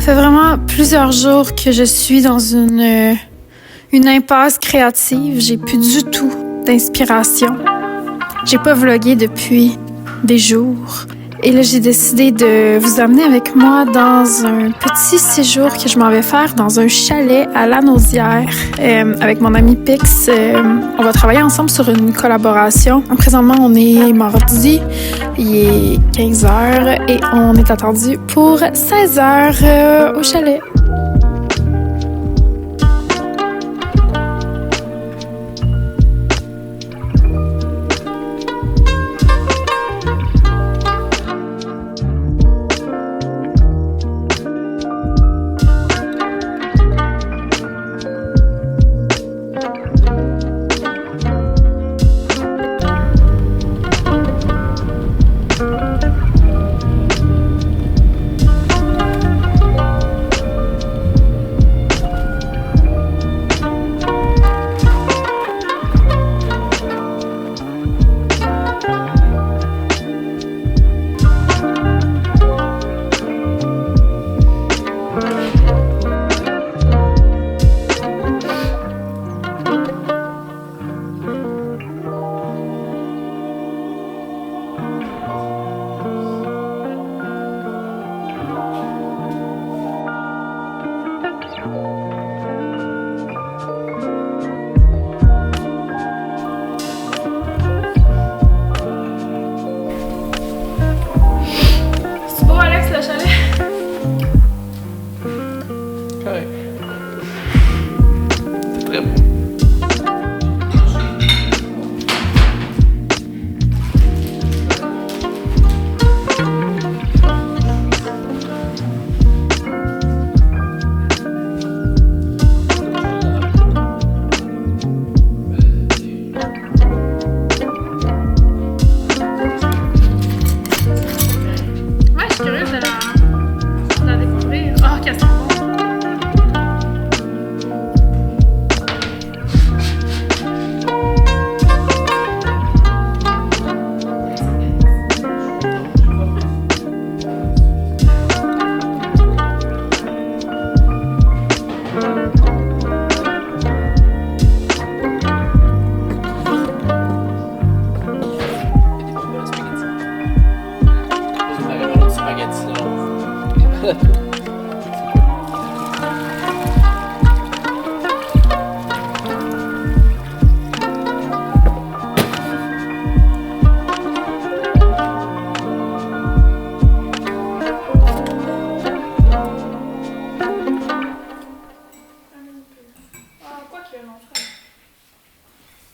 fait vraiment plusieurs jours que je suis dans une impasse créative. J'ai plus du tout d'inspiration. J'ai pas vlogué depuis des jours. Et là, j'ai décidé de vous amener avec moi dans un petit séjour que je m'en vais faire dans un chalet à Lanaudière avec mon ami Pix. On va travailler ensemble sur une collaboration. Présentement, on est mardi, il est 15h et on est attendu pour 16h au chalet.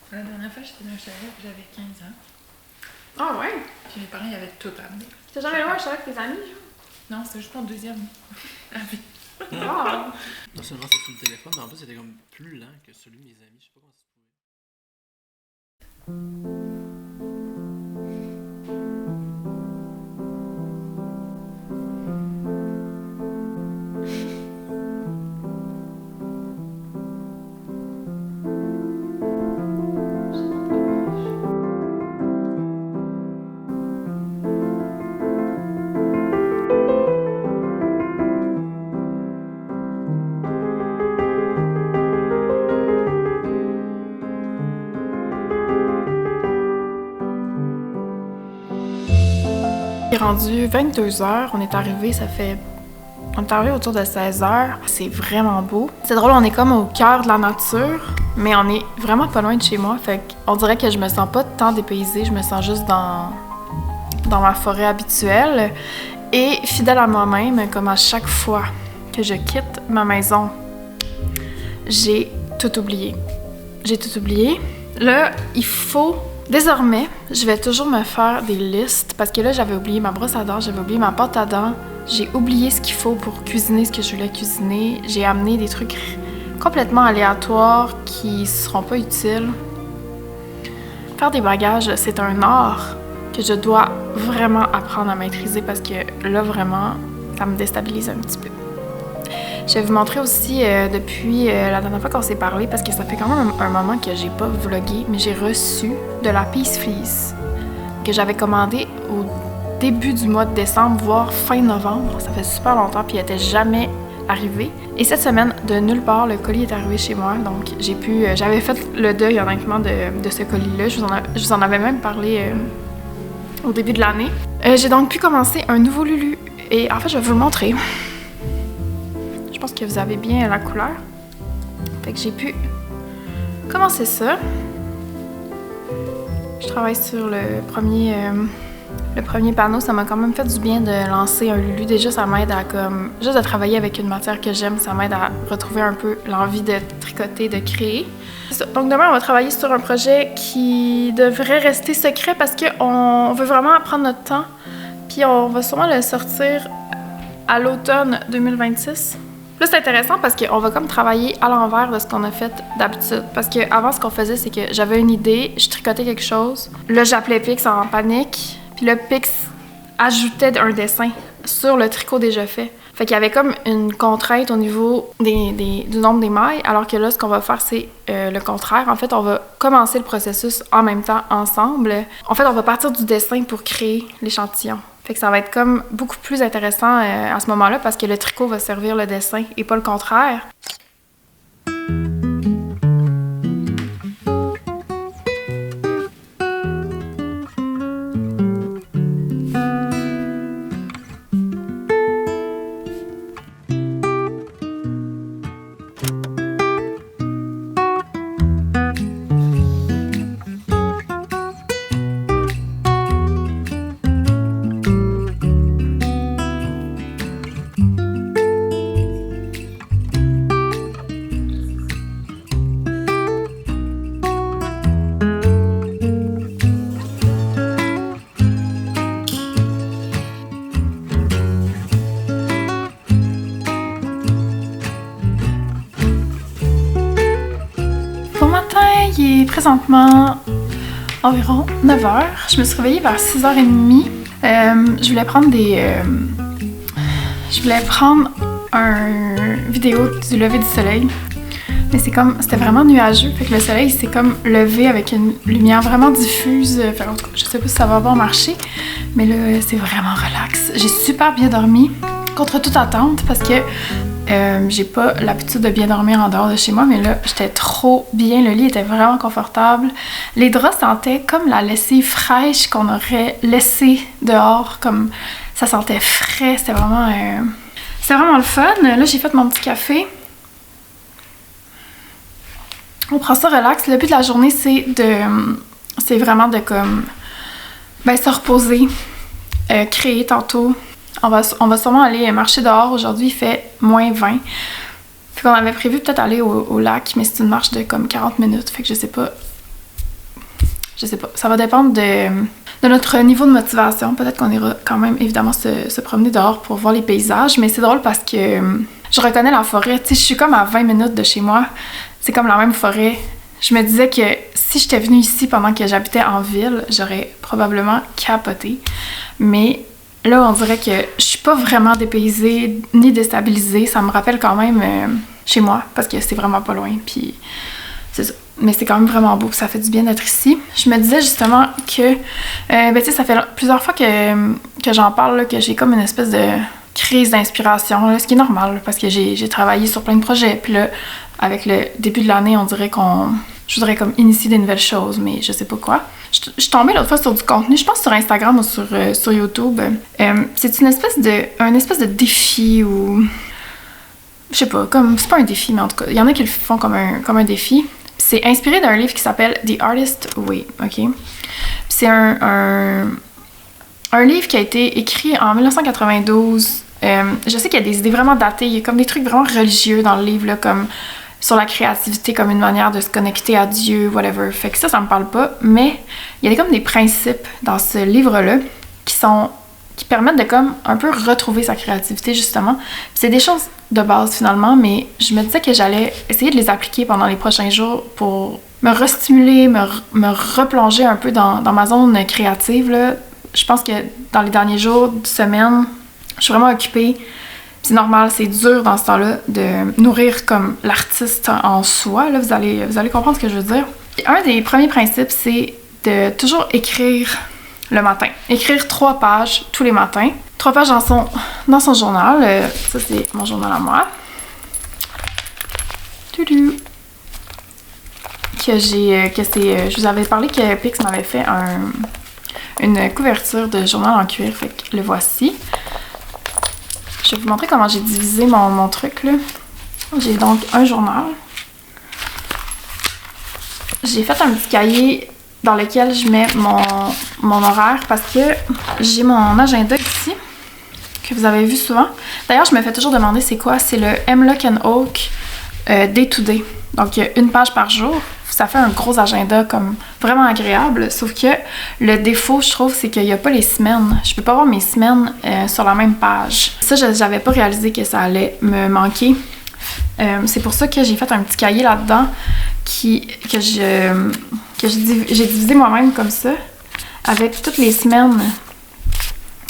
La dernière fois, j'étais dans un chalet, j'avais 15 ans. Ah ouais? Puis mes parents, ils avaient tout amené. T'as jamais loin un chalet avec tes amis? Non, c'était juste mon deuxième. Ah! Non seulement c'est sur le téléphone, mais en plus c'était comme plus lent que celui de mes amis. Je sais pas comment ça se pouvait. Il est rendu 22h, on est arrivé autour de 16h. C'est vraiment beau. C'est drôle, on est comme au cœur de la nature, mais on est vraiment pas loin de chez moi. Fait qu'on dirait que je me sens pas tant dépaysée, je me sens juste dans ma forêt habituelle. Et fidèle à moi-même, comme à chaque fois que je quitte ma maison, j'ai tout oublié. J'ai tout oublié. Là, désormais, je vais toujours me faire des listes parce que là, j'avais oublié ma brosse à dents, j'avais oublié ma pâte à dents, j'ai oublié ce qu'il faut pour cuisiner ce que je voulais cuisiner, j'ai amené des trucs complètement aléatoires qui seront pas utiles. Faire des bagages, c'est un art que je dois vraiment apprendre à maîtriser parce que là, vraiment, ça me déstabilise un petit peu. Je vais vous montrer aussi depuis la dernière fois qu'on s'est parlé, parce que ça fait quand même un moment que j'ai pas vlogué, mais j'ai reçu de la Peace Fleece que j'avais commandée au début du mois de décembre, voire fin novembre. Ça fait super longtemps, puis elle était jamais arriver. Et cette semaine, de nulle part, le colis est arrivé chez moi. Donc, j'avais fait le deuil, honnêtement, de ce colis-là. Je vous en avais même parlé au début de l'année. J'ai donc pu commencer un nouveau Lulu. Et en fait, je vais vous le montrer. Je pense que vous avez bien la couleur. Fait que j'ai pu commencer ça. Je travaille sur le premier panneau. Ça m'a quand même fait du bien de lancer un Lulu. Déjà, ça m'aide à juste de travailler avec une matière que j'aime. Ça m'aide à retrouver un peu l'envie de tricoter, de créer. Donc demain, on va travailler sur un projet qui devrait rester secret parce qu'on veut vraiment prendre notre temps. Puis on va sûrement le sortir à l'automne 2026. Là, c'est intéressant parce qu'on va comme travailler à l'envers de ce qu'on a fait d'habitude. Parce qu'avant, ce qu'on faisait, c'est que j'avais une idée, je tricotais quelque chose. Là, j'appelais Pix en panique. Puis là, Pix ajoutait un dessin sur le tricot déjà fait. Fait qu'il y avait comme une contrainte au niveau du nombre des mailles, alors que là, ce qu'on va faire, c'est le contraire. En fait, on va commencer le processus en même temps, ensemble. En fait, on va partir du dessin pour créer l'échantillon. Fait que ça va être comme beaucoup plus intéressant à ce moment-là parce que le tricot va servir le dessin et pas le contraire. Il est présentement environ 9h. Je me suis réveillée vers 6h30. Je voulais prendre une vidéo du lever du soleil. Mais c'était vraiment nuageux. Fait que le soleil s'est comme levé avec une lumière vraiment diffuse. Fait, en tout cas, je sais pas si ça va avoir marché. Mais là, c'est vraiment relax. J'ai super bien dormi. Contre toute attente parce que j'ai pas l'habitude de bien dormir en dehors de chez moi, mais là, j'étais trop bien. Le lit était vraiment confortable. Les draps sentaient comme la lessive fraîche qu'on aurait laissée dehors. Comme ça sentait frais. C'était vraiment le fun. Là, j'ai fait mon petit café. On prend ça relax. Le but de la journée, c'est vraiment de se reposer, créer tantôt. On va sûrement aller marcher dehors. Aujourd'hui, il fait moins 20. Fait qu'on avait prévu peut-être aller au lac, mais c'est une marche de comme 40 minutes. Fait que je sais pas. Ça va dépendre de notre niveau de motivation. Peut-être qu'on ira quand même, évidemment, se promener dehors pour voir les paysages. Mais c'est drôle parce que je reconnais la forêt. Tu sais, je suis comme à 20 minutes de chez moi. C'est comme la même forêt. Je me disais que si j'étais venue ici pendant que j'habitais en ville, j'aurais probablement capoté. Mais là, on dirait que je suis pas vraiment dépaysée ni déstabilisée. Ça me rappelle quand même chez moi parce que c'est vraiment pas loin. Puis c'est ça. Mais c'est quand même vraiment beau. Ça fait du bien d'être ici. Je me disais justement que, tu sais, ça fait plusieurs fois que j'en parle, là, que j'ai comme une espèce de crise d'inspiration, là, ce qui est normal parce que j'ai travaillé sur plein de projets. Puis là, avec le début de l'année, on dirait je voudrais comme initier des nouvelles choses, mais je sais pas quoi. Je suis tombée l'autre fois sur du contenu, je pense sur Instagram ou sur YouTube. C'est un espèce de défi ou... Je sais pas, c'est pas un défi, mais en tout cas, il y en a qui le font comme un défi. C'est inspiré d'un livre qui s'appelle The Artist Way, ok? C'est un livre qui a été écrit en 1992. Je sais qu'il y a des idées vraiment datées, il y a comme des trucs vraiment religieux dans le livre, là, comme sur la créativité comme une manière de se connecter à Dieu, whatever. Fait que ça me parle pas, mais il y a comme des principes dans ce livre-là qui permettent de comme un peu retrouver sa créativité, justement. Puis c'est des choses de base, finalement, mais je me disais que j'allais essayer de les appliquer pendant les prochains jours pour me restimuler, me replonger un peu dans ma zone créative, là. Je pense que dans les derniers jours, semaines, je suis vraiment occupée. C'est normal, c'est dur dans ce temps-là de nourrir comme l'artiste en soi. Là, vous allez comprendre ce que je veux dire. Et un des premiers principes, c'est de toujours écrire le matin. Écrire 3 pages tous les matins. 3 pages dans son journal. Ça, c'est mon journal à moi. Toudou. Je vous avais parlé que Pix m'avait fait une couverture de journal en cuir, fait que le voici. Je vais vous montrer comment j'ai divisé mon truc là. J'ai donc un journal. J'ai fait un petit cahier dans lequel je mets mon horaire parce que j'ai mon agenda ici, que vous avez vu souvent. D'ailleurs, je me fais toujours demander c'est quoi. C'est le Hemlock & Oak Day to Day. Donc, il y a une page par jour. Ça fait un gros agenda comme vraiment agréable. Sauf que le défaut, je trouve, c'est qu'il n'y a pas les semaines. Je peux pas voir mes semaines sur la même page. Ça, j'avais pas réalisé que ça allait me manquer. C'est pour ça que j'ai fait un petit cahier là-dedans que j'ai divisé moi-même comme ça, avec toutes les semaines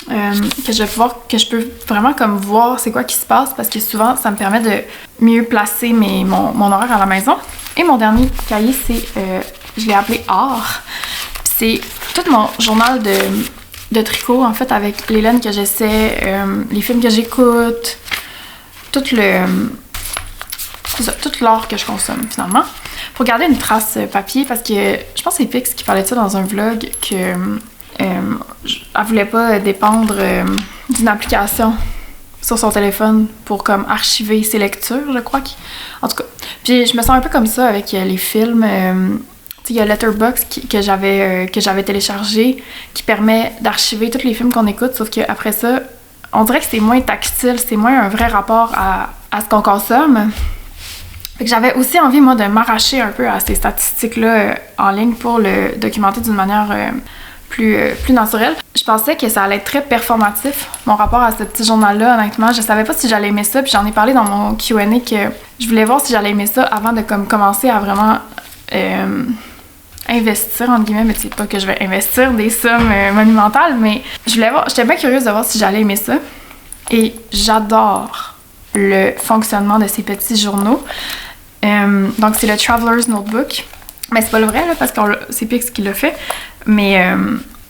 que je peux vraiment comme voir c'est quoi qui se passe, parce que souvent ça me permet de mieux placer mon horaire à la maison. Et mon dernier cahier, je l'ai appelé art. C'est tout mon journal de tricot en fait, avec les laines que j'essaie, les films que j'écoute, tout l'art que je consomme finalement, pour garder une trace papier, parce que je pense que c'est Pix qui parlait de ça dans un vlog, que elle voulait pas dépendre d'une application sur son téléphone pour comme archiver ses lectures, je crois. En tout cas, puis je me sens un peu comme ça avec les films. Il y a Letterboxd que j'avais téléchargé, qui permet d'archiver tous les films qu'on écoute, sauf qu'après ça, on dirait que c'est moins tactile, c'est moins un vrai rapport à ce qu'on consomme. Fait que j'avais aussi envie, moi, de m'arracher un peu à ces statistiques-là en ligne pour le documenter d'une manière plus naturelle. Je pensais que ça allait être très performatif, mon rapport à ce petit journal-là, honnêtement. Je savais pas si j'allais aimer ça, puis j'en ai parlé dans mon Q&A que je voulais voir si j'allais aimer ça avant de commencer à vraiment investir, entre guillemets, mais c'est pas que je vais investir des sommes monumentales, mais j'étais bien curieuse de voir si j'allais aimer ça. Et j'adore le fonctionnement de ces petits journaux. Donc c'est le Traveler's Notebook. Mais c'est pas le vrai, là, parce que c'est Pix qui l'a fait. Mais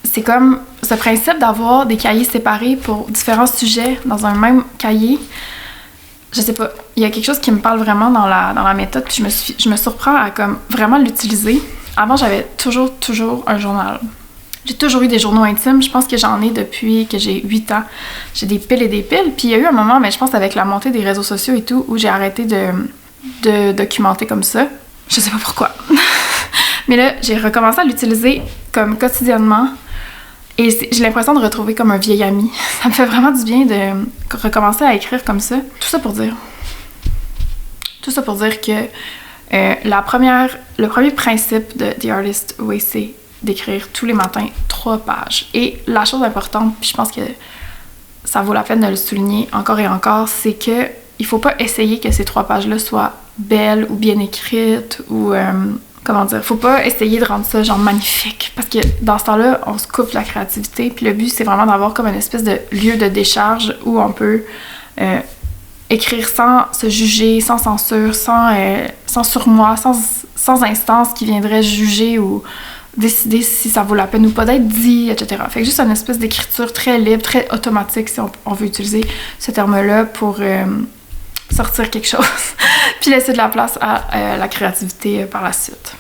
c'est comme ce principe d'avoir des cahiers séparés pour différents sujets dans un même cahier. Je sais pas, il y a quelque chose qui me parle vraiment dans la méthode, puis je me surprends à comme vraiment l'utiliser. Avant, j'avais toujours un journal. J'ai toujours eu des journaux intimes. Je pense que j'en ai depuis que j'ai 8 ans. J'ai des piles et des piles. Puis il y a eu un moment, mais je pense avec la montée des réseaux sociaux et tout, où j'ai arrêté de documenter comme ça. Je sais pas pourquoi. Mais là, j'ai recommencé à l'utiliser comme quotidiennement. Et j'ai l'impression de retrouver comme un vieil ami. Ça me fait vraiment du bien de recommencer à écrire comme ça. Tout ça pour dire que le premier principe de The Artist Way, c'est d'écrire tous les matins 3 pages. Et la chose importante, puis je pense que ça vaut la peine de le souligner encore et encore, c'est que il faut pas essayer que ces 3 pages-là soient belles ou bien écrites ou faut pas essayer de rendre ça genre magnifique, parce que dans ce temps-là, on se coupe la créativité, puis le but c'est vraiment d'avoir comme une espèce de lieu de décharge où on peut écrire sans se juger, sans censure, sans surmoi, sans instance qui viendrait juger ou décider si ça vaut la peine ou pas d'être dit, etc. Fait que juste une espèce d'écriture très libre, très automatique, si on veut utiliser ce terme-là pour sortir quelque chose, puis laisser de la place à la créativité par la suite.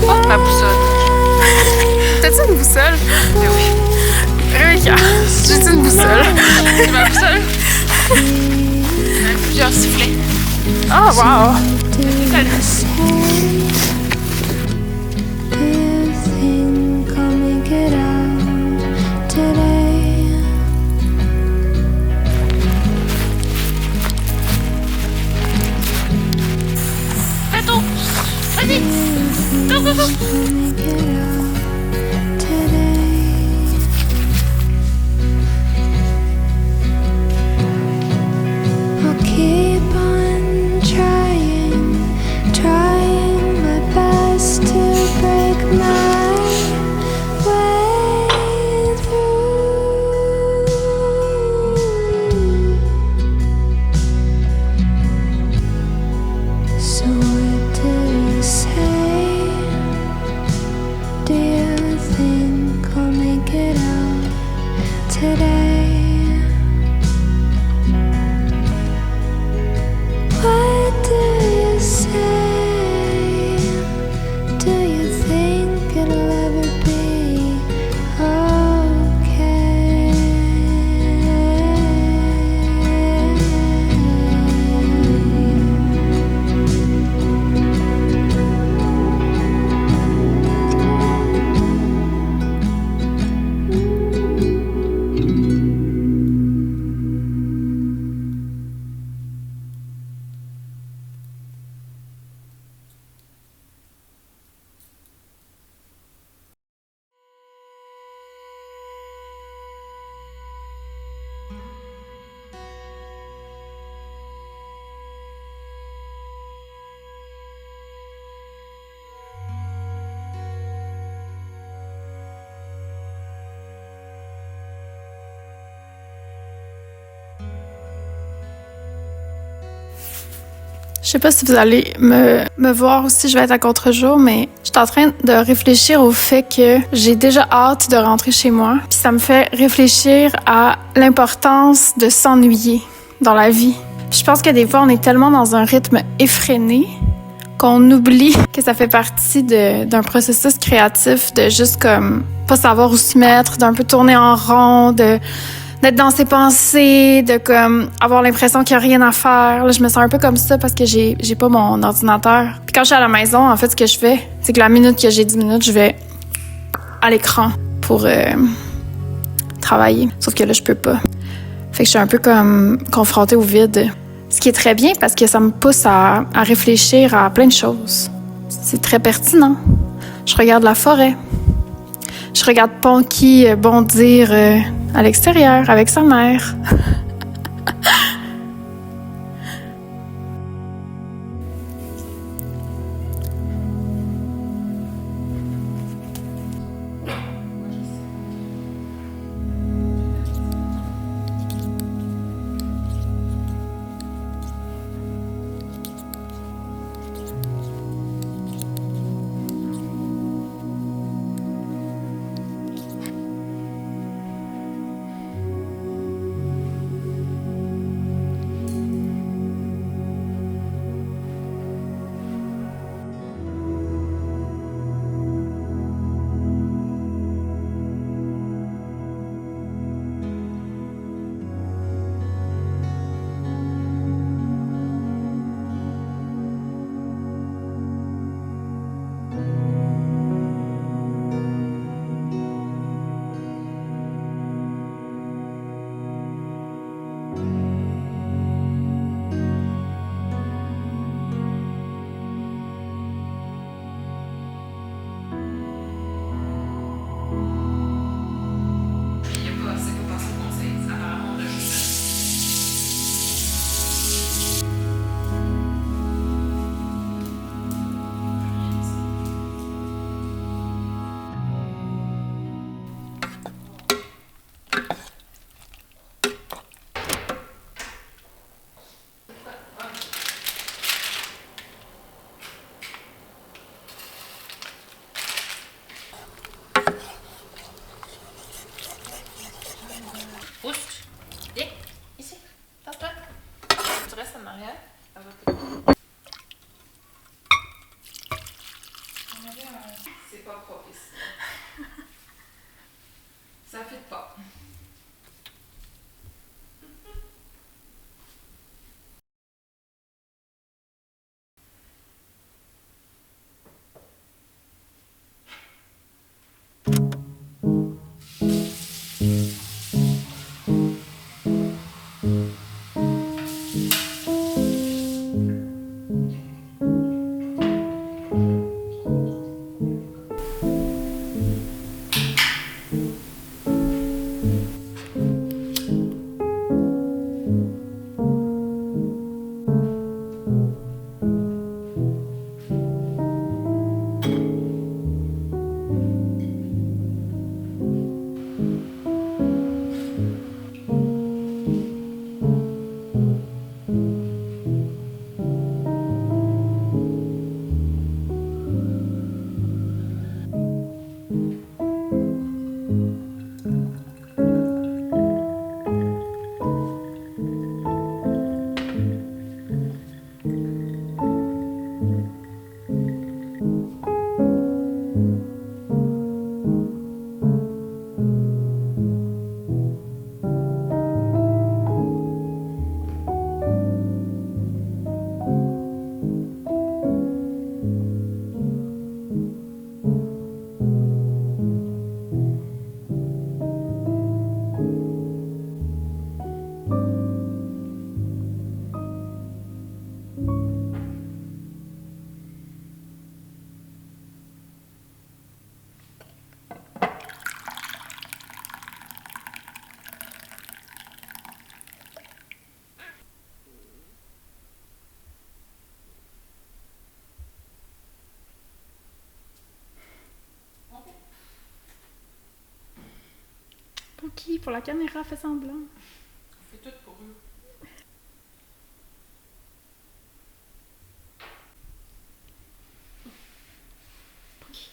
Ma boussole. T'as-tu une boussole? Oui. Rebecca, j'ai-tu une boussole? C'est ma boussole. Plusieurs sifflets. Oh, wow! Bateau. Vas-y. Go, go, go. Je sais pas si vous allez me voir aussi, je vais être à contre-jour, mais je suis en train de réfléchir au fait que j'ai déjà hâte de rentrer chez moi. Puis ça me fait réfléchir à l'importance de s'ennuyer dans la vie. Puis je pense que des fois, on est tellement dans un rythme effréné qu'on oublie que ça fait partie d'un processus créatif de juste comme pas savoir où se mettre, d'un peu tourner en rond, d'être dans ses pensées, de comme avoir l'impression qu'il n'y a rien à faire. Là, je me sens un peu comme ça parce que j'ai pas mon ordinateur. Puis quand je suis à la maison, en fait, ce que je fais, c'est que la minute que j'ai 10 minutes, je vais à l'écran pour travailler. Sauf que là, je peux pas. Fait que je suis un peu comme confrontée au vide. Ce qui est très bien parce que ça me pousse à réfléchir à plein de choses. C'est très pertinent. Je regarde la forêt. Je regarde Ponky bondir à l'extérieur avec sa mère. C'est pas propre ici. Ça fait pas. Pour qui? Pour la caméra, fais semblant. On fait tout pour eux. Pour qui?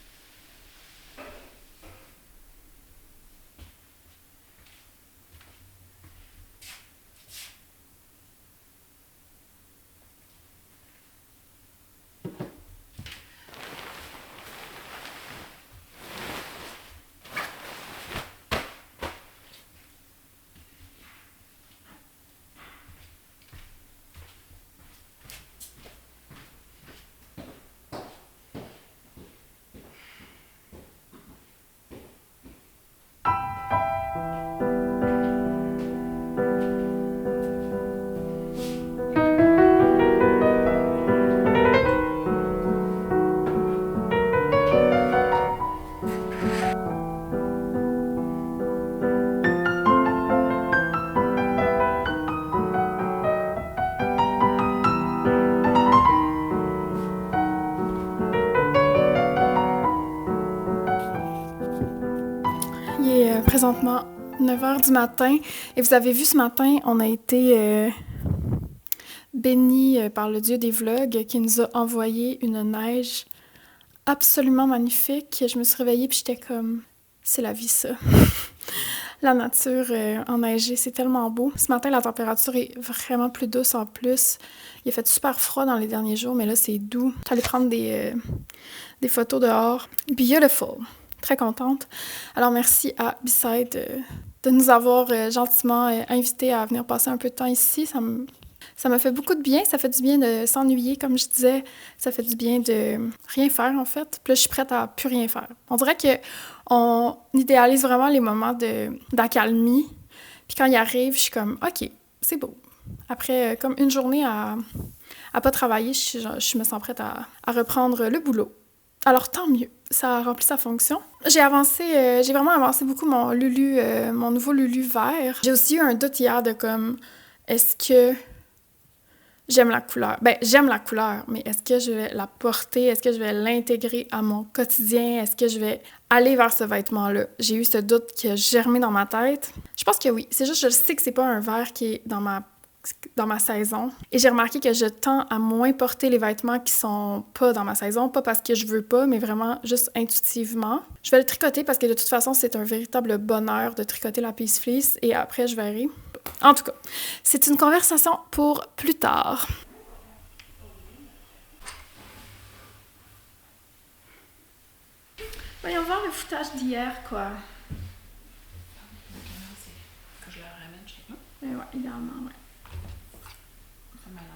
Il est présentement 9h du matin et vous avez vu ce matin, on a été bénis par le dieu des vlogs qui nous a envoyé une neige absolument magnifique. Je me suis réveillée puis j'étais comme, c'est la vie ça. La nature enneigée, c'est tellement beau. Ce matin, la température est vraiment plus douce en plus. Il a fait super froid dans les derniers jours, mais là, c'est doux. J'allais prendre des photos dehors. Beautiful! Très contente. Alors, merci à B-Side de nous avoir gentiment invités à venir passer un peu de temps ici. Ça m'a fait beaucoup de bien. Ça fait du bien de s'ennuyer, comme je disais. Ça fait du bien de rien faire, en fait. Puis là, je suis prête à plus rien faire. On dirait qu'on idéalise vraiment les moments d'accalmie. Puis quand il arrive, je suis comme, OK, c'est beau. Après, comme une journée à pas travailler, je me sens prête à reprendre le boulot. Alors, tant mieux. Ça a rempli sa fonction. J'ai vraiment avancé beaucoup mon nouveau Lulu vert. J'ai aussi eu un doute hier de comme, est-ce que j'aime la couleur? Ben, j'aime la couleur, mais est-ce que je vais la porter? Est-ce que je vais l'intégrer à mon quotidien? Est-ce que je vais aller vers ce vêtement-là? J'ai eu ce doute qui a germé dans ma tête. Je pense que oui. C'est juste, je sais que c'est pas un vert qui est dans ma saison. Et j'ai remarqué que je tends à moins porter les vêtements qui sont pas dans ma saison, pas parce que je veux pas, mais vraiment juste intuitivement. Je vais le tricoter parce que de toute façon, c'est un véritable bonheur de tricoter la Peace Fleece et après, je verrai. En tout cas, c'est une conversation pour plus tard. foutage d'hier, quoi. Que je le ramène chez nous. Mais ouais, idéalement, ouais. Ça m'a l'air.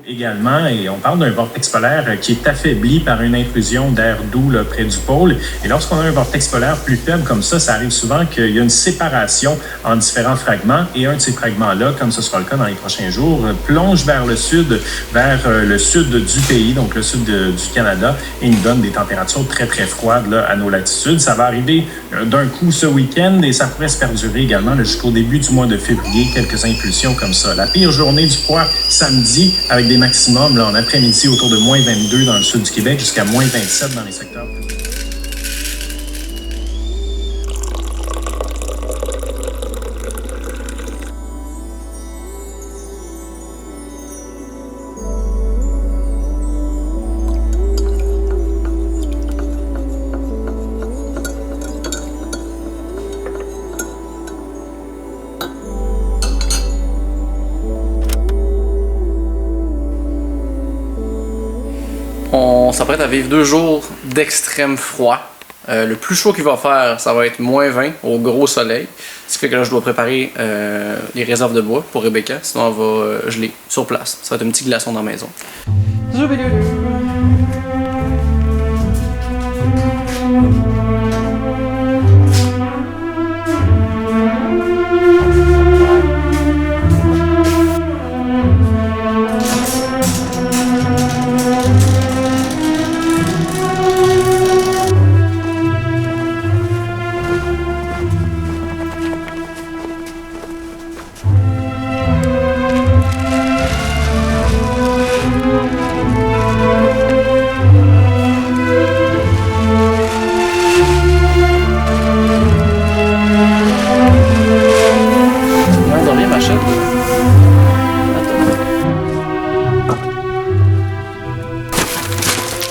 Également, et on parle d'un vortex polaire qui est affaibli par une intrusion d'air doux là, près du pôle. Et lorsqu'on a un vortex polaire plus faible comme ça arrive souvent qu'il y a une séparation en différents fragments. Et un de ces fragments-là, comme ce sera le cas dans les prochains jours, plonge vers le sud du pays, donc le sud du Canada, et nous donne des températures très, très froides là, à nos latitudes. Ça va arriver d'un coup ce week-end et ça pourrait se perdurer également là, jusqu'au début du mois de février, quelques impulsions comme ça. La pire journée du froid samedi, avec des maximums là, en après-midi autour de moins 22 dans le sud du Québec jusqu'à moins 27 dans les secteurs. On s'apprête à vivre 2 jours d'extrême froid. Le plus chaud qu'il va faire, ça va être moins 20 au gros soleil. Ce qui fait que là, je dois préparer les réserves de bois pour Rebecca, sinon elle va geler sur place. Ça va être un petit glaçon dans la maison.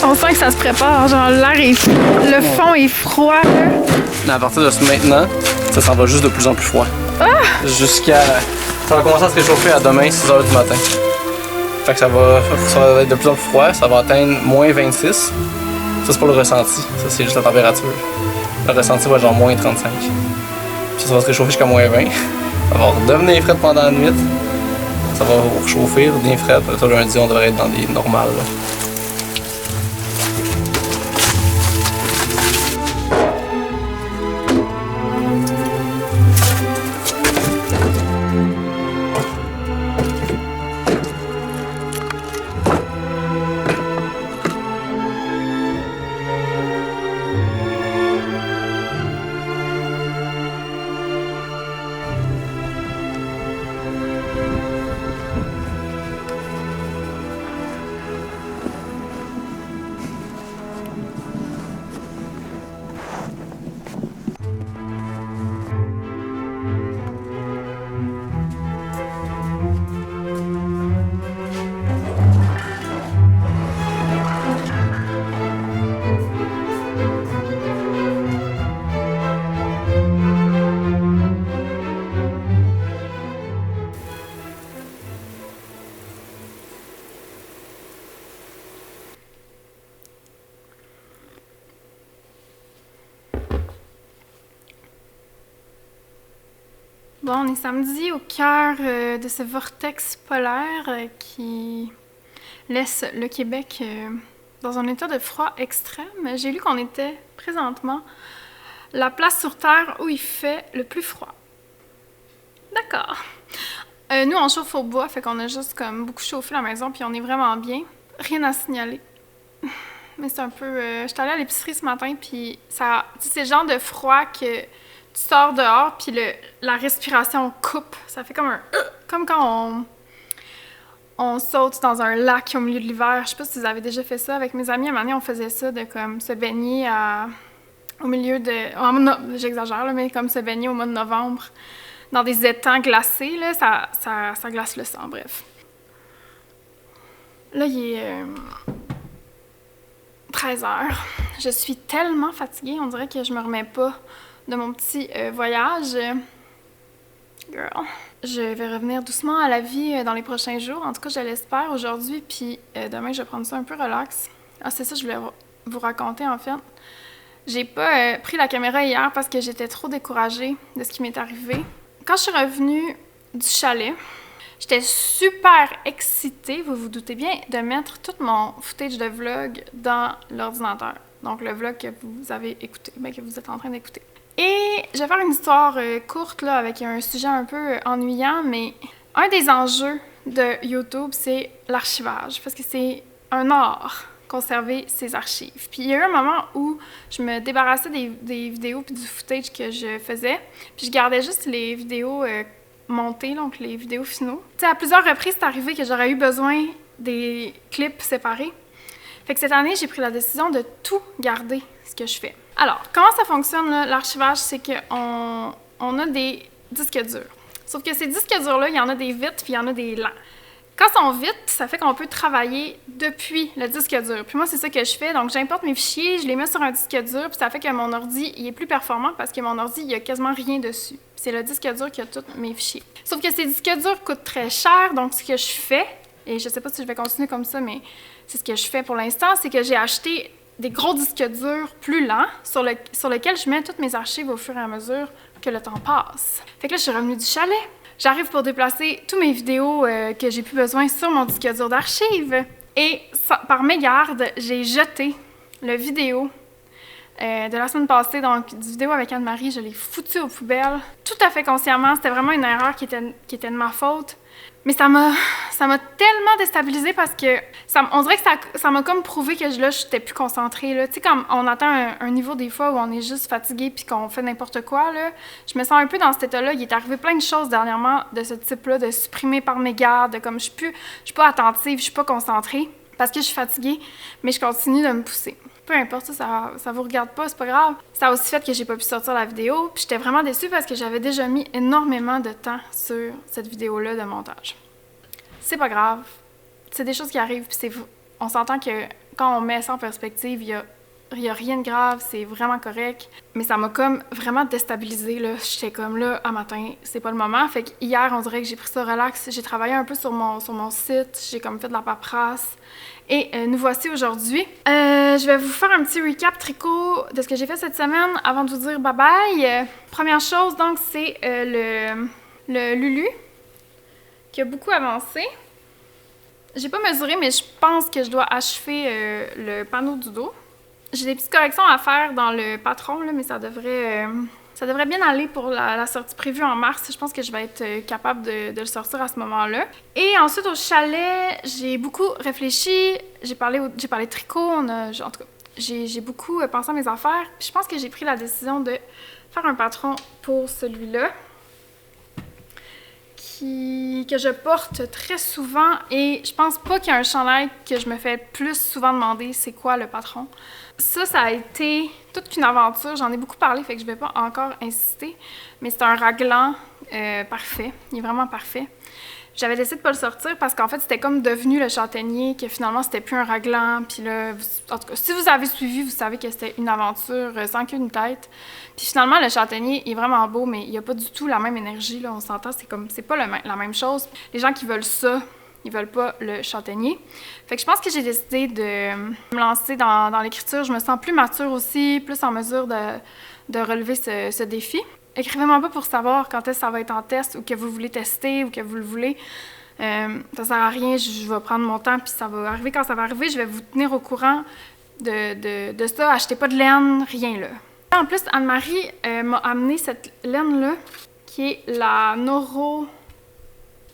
On sent que ça se prépare, genre l'air est... Le fond est froid, là. Mais à partir de ce maintenant, ça s'en va juste de plus en plus froid. Jusqu'à... Ça va commencer à se réchauffer à demain, 6h du matin. Fait que ça va être de plus en plus froid, ça va atteindre moins 26. Ça, c'est pas le ressenti, ça c'est juste la température. Le ressenti va être genre moins 35. Puis ça va se réchauffer jusqu'à moins 20. Ça va redevenir frais pendant la nuit. Ça va réchauffer, redevenir frais. Après ça, lundi, on devrait être dans des normales. Là. Bon, on est samedi au cœur de ce vortex polaire qui laisse le Québec dans un état de froid extrême. J'ai lu qu'on était présentement la place sur Terre où il fait le plus froid. D'accord. Nous, on chauffe au bois, fait qu'on a juste comme beaucoup chauffé la maison, puis on est vraiment bien. Rien à signaler. Mais c'est un peu... J'étais allée à l'épicerie ce matin, puis ça... Tu sais, c'est le genre de froid que tu sors dehors, puis la respiration coupe. Ça fait comme un... Comme quand on saute dans un lac au milieu de l'hiver. Je sais pas si vous avez déjà fait ça. Avec mes amis, à un moment donné, on faisait ça, de comme se baigner au milieu de... J'exagère, là, mais comme se baigner au mois de novembre dans des étangs glacés, là, ça glace le sang, bref. Là, il est 13h. Je suis tellement fatiguée, on dirait que je me remets pas de mon petit voyage. Girl. Je vais revenir doucement à la vie dans les prochains jours, en tout cas je l'espère aujourd'hui, puis demain je vais prendre ça un peu relax. Ah, c'est ça que je voulais vous raconter en fait. J'ai pas pris la caméra hier parce que j'étais trop découragée de ce qui m'est arrivé. Quand je suis revenue du chalet, j'étais super excitée, vous vous doutez bien, de mettre tout mon footage de vlog dans l'ordinateur. Donc le vlog que vous avez écouté, que vous êtes en train d'écouter. Et je vais faire une histoire courte là, avec un sujet un peu ennuyant, mais un des enjeux de YouTube, c'est l'archivage, parce que c'est un art, conserver ses archives. Puis il y a eu un moment où je me débarrassais des vidéos puis du footage que je faisais, puis je gardais juste les vidéos montées, donc les vidéos finaux. Tu sais, à plusieurs reprises, c'est arrivé que j'aurais eu besoin des clips séparés. Fait que cette année, j'ai pris la décision de tout garder, ce que je fais. Alors, comment ça fonctionne, l'archivage? C'est qu'on a des disques durs. Sauf que ces disques durs-là, il y en a des vite puis il y en a des lents. Quand ils sont vite, ça fait qu'on peut travailler depuis le disque dur. Puis moi, c'est ça que je fais. Donc, j'importe mes fichiers, je les mets sur un disque dur, puis ça fait que mon ordi, il est plus performant parce que mon ordi, il n'y a quasiment rien dessus. Puis c'est le disque dur qui a tous mes fichiers. Sauf que ces disques durs coûtent très cher, donc ce que je fais, et je sais pas si je vais continuer comme ça, mais c'est ce que je fais pour l'instant, c'est que j'ai acheté des gros disques durs plus lents sur lesquels je mets toutes mes archives au fur et à mesure que le temps passe. Fait que là, je suis revenue du chalet. J'arrive pour déplacer tous mes vidéos que j'ai plus besoin sur mon disque dur d'archives. Et par mégarde, j'ai jeté le vidéo de la semaine passée, donc du vidéo avec Anne-Marie, je l'ai foutu aux poubelles. Tout à fait consciemment, c'était vraiment une erreur qui était de ma faute. Mais ça m'a tellement déstabilisée parce que on dirait que ça m'a comme prouvé que là, je n'étais plus concentrée. Tu sais, quand on atteint un niveau des fois où on est juste fatigué puis qu'on fait n'importe quoi, là, je me sens un peu dans cet état-là. Il est arrivé plein de choses dernièrement de ce type-là, de supprimer par mégarde, de comme je suis pas attentive, je suis pas concentrée parce que je suis fatiguée, mais je continue de me pousser. Peu importe, ça vous regarde pas, c'est pas grave. Ça a aussi fait que j'ai pas pu sortir la vidéo, puis j'étais vraiment déçue parce que j'avais déjà mis énormément de temps sur cette vidéo-là de montage. C'est pas grave. C'est des choses qui arrivent, puis on s'entend que quand on met ça en perspective, il y a rien de grave, c'est vraiment correct. Mais ça m'a comme vraiment déstabilisée, là. J'étais comme là, à matin, c'est pas le moment. Fait que hier, on dirait que j'ai pris ça relax. J'ai travaillé un peu sur mon site, j'ai comme fait de la paperasse. Et nous voici aujourd'hui. Je vais vous faire un petit recap tricot de ce que j'ai fait cette semaine avant de vous dire bye-bye. Première chose, donc, c'est le Lulu qui a beaucoup avancé. J'ai pas mesuré, mais je pense que je dois achever le panneau du dos. J'ai des petites corrections à faire dans le patron, là, mais ça devrait bien aller pour la sortie prévue en mars. Je pense que je vais être capable de le sortir à ce moment-là. Et ensuite, au chalet, j'ai beaucoup réfléchi. J'ai parlé de tricot. En tout cas, j'ai beaucoup pensé à mes affaires. Puis je pense que j'ai pris la décision de faire un patron pour celui-là que je porte très souvent. Et je pense pas qu'il y a un chandail que je me fais plus souvent demander c'est quoi le patron. Ça a été toute une aventure. J'en ai beaucoup parlé, fait que je vais pas encore insister. Mais c'est un raglan parfait. Il est vraiment parfait. J'avais décidé de pas le sortir parce qu'en fait, c'était comme devenu le châtaignier, que finalement, c'était plus un raglan. Puis là, en tout cas, si vous avez suivi, vous savez que c'était une aventure sans queue ni tête. Puis finalement, le châtaignier est vraiment beau, mais il n'y a pas du tout la même énergie, là. On s'entend, c'est pas la même chose. Les gens qui veulent ça, ils veulent pas le châtaignier. Fait que je pense que j'ai décidé de me lancer dans l'écriture. Je me sens plus mature aussi, plus en mesure de relever ce défi. Écrivez-moi pas pour savoir quand est-ce que ça va être en test ou que vous voulez tester ou que vous le voulez. Ça sert à rien, je vais prendre mon temps, puis ça va arriver quand ça va arriver. Je vais vous tenir au courant de ça. Achetez pas de laine, rien là. En plus, Anne-Marie m'a amené cette laine-là, qui est la Noro...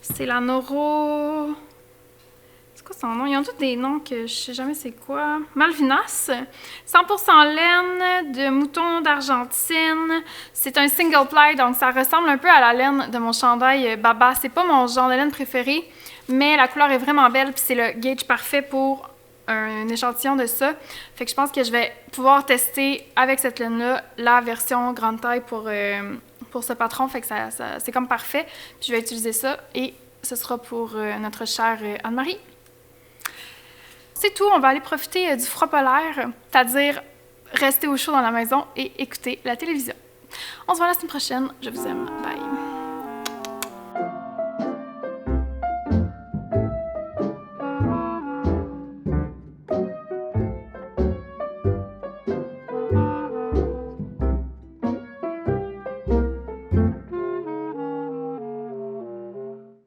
C'est la Noro... C'est quoi son nom? Ils ont tous des noms que je sais jamais c'est quoi. Malvinas. 100% laine de mouton d'Argentine. C'est un single ply, donc ça ressemble un peu à la laine de mon chandail Baba. C'est pas mon genre de laine préféré, mais la couleur est vraiment belle, puis c'est le gauge parfait pour un échantillon de ça. Fait que je pense que je vais pouvoir tester avec cette laine-là la version grande taille pour ce patron. Fait que c'est comme parfait. Puis je vais utiliser ça et ce sera pour notre chère Anne-Marie. C'est tout, on va aller profiter du froid polaire, c'est-à-dire rester au chaud dans la maison et écouter la télévision. On se voit la semaine prochaine. Je vous aime. Bye.